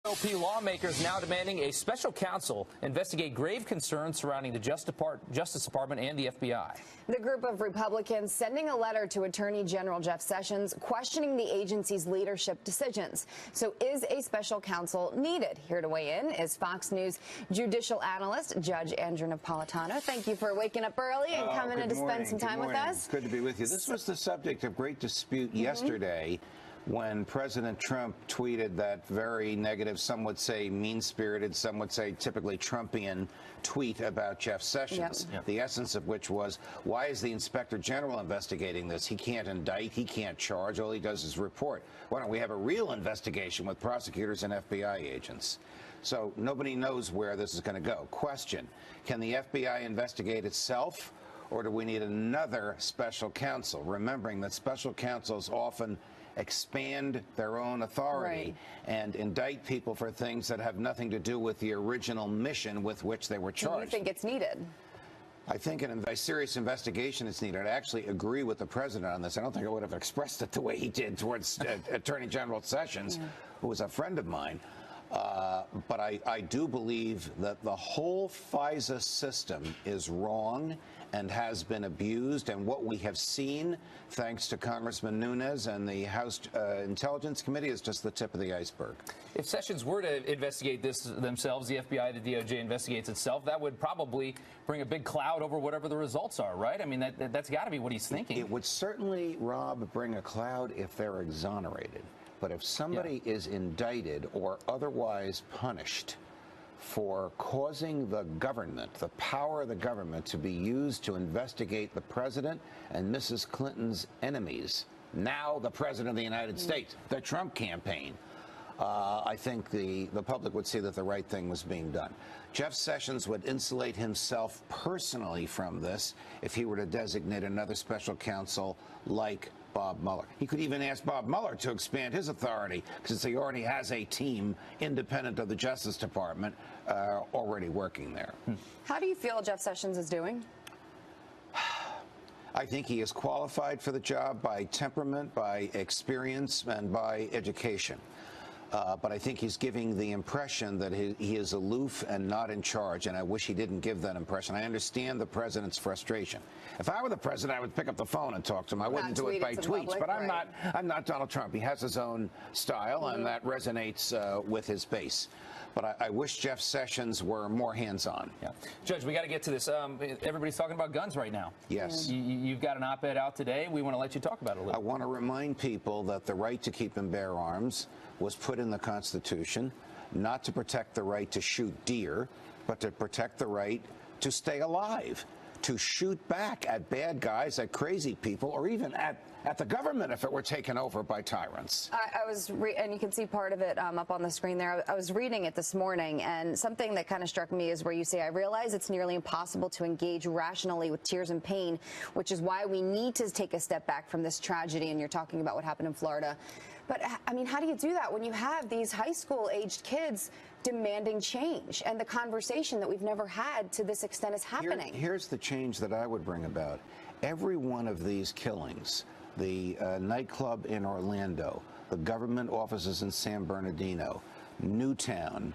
GOP lawmakers now demanding a special counsel investigate grave concerns surrounding the Justice Department and the FBI. The group of Republicans sending a letter to Attorney General Jeff Sessions questioning the agency's leadership decisions. So is a special counsel needed? Here to weigh in is Fox News judicial analyst Judge Andrew Napolitano. Thank you for waking up early and coming in to spend some time with us. Good to be with you. This was the subject of great dispute yesterday when President Trump tweeted that very negative, some would say mean-spirited, some would say typically Trumpian tweet about Jeff Sessions, the essence of which was, why is the Inspector General investigating this? He can't indict, he can't charge, all he does is report. Why don't we have a real investigation with prosecutors and FBI agents? So nobody knows where this is going to go. Question, can the FBI investigate itself, or do we need another special counsel? Remembering that special counsels often expand their own authority and indict people for things that have nothing to do with the original mission with which they were charged. Do you think it's needed? I think a serious investigation is needed. I actually agree with the president on this. I don't think I would have expressed it the way he did towards Attorney General Sessions, who was a friend of mine. But I do believe that the whole FISA system is wrong and has been abused. And what we have seen, thanks to Congressman Nunes and the House Intelligence Committee, is just the tip of the iceberg. If Sessions were to investigate this themselves, the FBI, the DOJ investigates itself, that would probably bring a big cloud over whatever the results are, right? I mean, that's got to be what he's thinking. It would certainly, Rob, bring a cloud if they're exonerated. But if somebody is indicted or otherwise punished for causing the government, the power of the government, to be used to investigate the president and Mrs. Clinton's enemies, now the president of the United States, the Trump campaign, I think the public would see that the right thing was being done. Jeff Sessions would insulate himself personally from this if he were to designate another special counsel like Bob Mueller. He could even ask Bob Mueller to expand his authority, since he already has a team independent of the Justice Department already working there. How do you feel Jeff Sessions is doing? I think he is qualified for the job by temperament, by experience, and by education. But I think he's giving the impression that he is aloof and not in charge, and I wish he didn't give that impression. I understand the president's frustration. If I were the president, I would pick up the phone and talk to him. I wouldn't do it by tweets, but I'm not Donald Trump. He has his own style, and that resonates with his base. But I wish Jeff Sessions were more hands-on. Yeah. Judge, we got to get to this. Everybody's talking about guns right now. Yes. You've got an op-ed out today. We want to let you talk about it a little. I want to remind people that the right to keep and bear arms was put in the Constitution not to protect the right to shoot deer, but to protect the right to stay alive, to shoot back at bad guys, at crazy people, or even at the government if it were taken over by tyrants. I was, and you can see part of it up on the screen there. I was reading it this morning, and something that kind of struck me is where you say, I realize it's nearly impossible to engage rationally with tears and pain, which is why we need to take a step back from this tragedy. And you're talking about what happened in Florida. But, I mean, how do you do that when you have these high school-aged kids demanding change, and the conversation that we've never had to this extent is happening? Here's the change that I would bring about. Every one of these killings, the nightclub in Orlando, the government offices in San Bernardino, Newtown,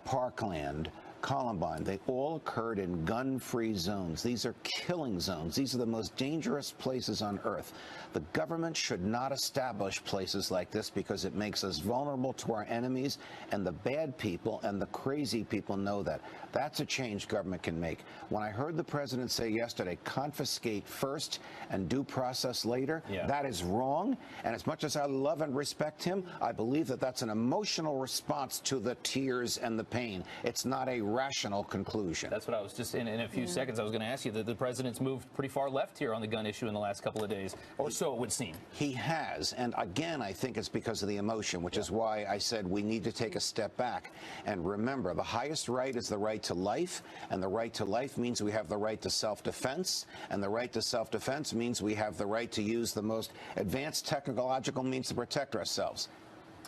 Parkland, Columbine, they all occurred in gun-free zones. These are killing zones. These are the most dangerous places on earth. The government should not establish places like this because it makes us vulnerable to our enemies, and the bad people and the crazy people know that. That's a change government can make. When I heard the president say yesterday, confiscate first and due process later, that is wrong. And as much as I love and respect him, I believe that that's an emotional response to the tears and the pain. It's not a rational conclusion. That's what I was just in a few seconds. I was going to ask you that the president's moved pretty far left here on the gun issue in the last couple of days, or so it would seem. He has, and again, I think it's because of the emotion, which is why I said we need to take a step back and remember the highest right is the right to life, and the right to life means we have the right to self-defense, and the right to self-defense means we have the right to use the most advanced technological means to protect ourselves.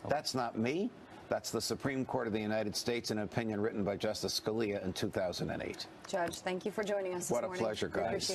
That's not me. That's the Supreme Court of the United States, an opinion written by Justice Scalia in 2008. Judge, thank you for joining us this morning. What a pleasure, guys.